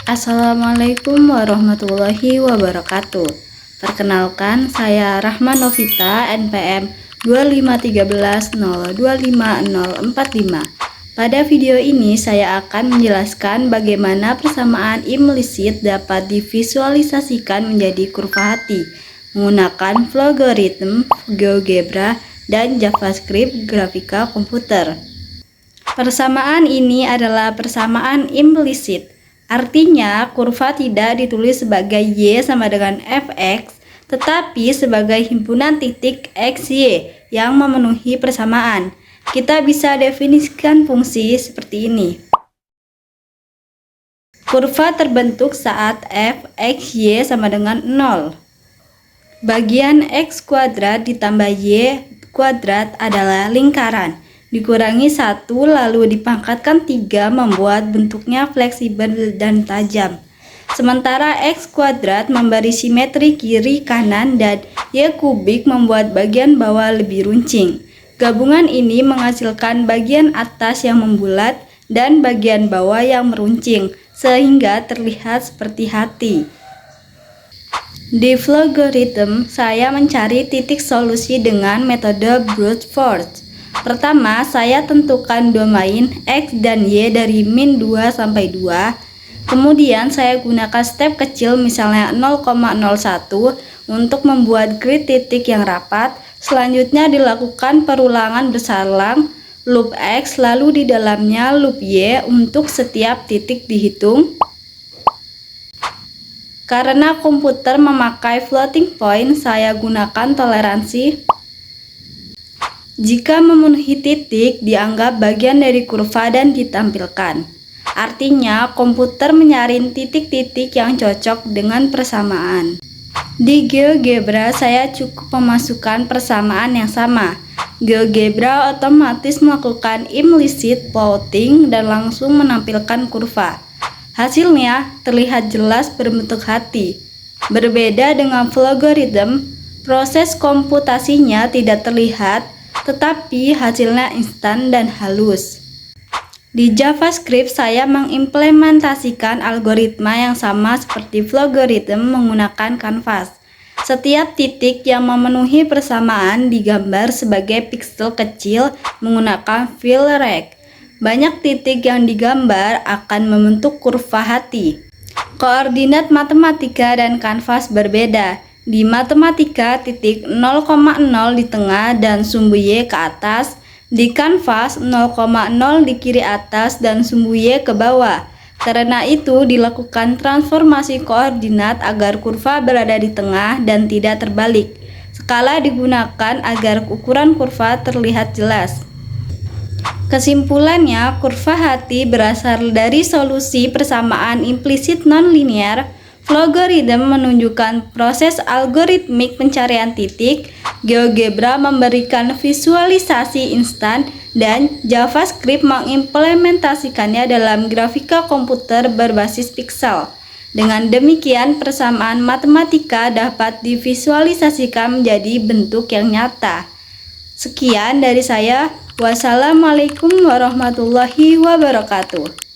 Assalamualaikum warahmatullahi wabarakatuh. Perkenalkan, saya Rahma Novita, NPM 25130250045. Pada video ini saya akan menjelaskan bagaimana persamaan implisit dapat divisualisasikan menjadi kurva hati menggunakan logaritma, GeoGebra, dan JavaScript grafika komputer. Persamaan ini adalah persamaan implisit. Artinya, kurva tidak ditulis sebagai Y sama dengan Fx, tetapi sebagai himpunan titik XY yang memenuhi persamaan. Kita bisa definisikan fungsi seperti ini. Kurva terbentuk saat Fxy sama dengan 0. Bagian X kuadrat ditambah Y kuadrat adalah lingkaran. Dikurangi 1 lalu dipangkatkan 3 membuat bentuknya fleksibel dan tajam. Sementara X kuadrat memberi simetri kiri kanan dan Y kubik membuat bagian bawah lebih runcing. Gabungan ini menghasilkan bagian atas yang membulat dan bagian bawah yang meruncing sehingga terlihat seperti hati. Di logaritma saya mencari titik solusi dengan metode brute force. Pertama, saya tentukan domain X dan Y dari min 2 sampai 2. Kemudian saya gunakan step kecil misalnya 0,01 untuk membuat grid titik yang rapat. Selanjutnya dilakukan perulangan berulang loop X lalu di dalamnya loop Y untuk setiap titik dihitung. Karena komputer memakai floating point, saya gunakan toleransi. Jika memenuhi titik, dianggap bagian dari kurva dan ditampilkan. Artinya, komputer menyaring titik-titik yang cocok dengan persamaan. Di GeoGebra, saya cukup memasukkan persamaan yang sama. GeoGebra otomatis melakukan implicit plotting dan langsung menampilkan kurva. Hasilnya terlihat jelas berbentuk hati. Berbeda dengan logaritma, proses komputasinya tidak terlihat, tetapi hasilnya instan dan halus. Di JavaScript saya mengimplementasikan algoritma yang sama seperti logaritma menggunakan kanvas. Setiap titik yang memenuhi persamaan digambar sebagai piksel kecil menggunakan fill rect. Banyak titik yang digambar akan membentuk kurva hati. Koordinat matematika dan kanvas berbeda. Di matematika, titik 0,0 di tengah dan sumbu Y ke atas. Di kanvas, 0,0 di kiri atas dan sumbu Y ke bawah. Karena itu, dilakukan transformasi koordinat agar kurva berada di tengah dan tidak terbalik. Skala digunakan agar ukuran kurva terlihat jelas. Kesimpulannya, kurva hati berasal dari solusi persamaan implisit nonlinear. Logaritma menunjukkan proses algoritmik pencarian titik, GeoGebra memberikan visualisasi instan, dan JavaScript mengimplementasikannya dalam grafika komputer berbasis piksel. Dengan demikian, persamaan matematika dapat divisualisasikan menjadi bentuk yang nyata. Sekian dari saya. Wassalamualaikum warahmatullahi wabarakatuh.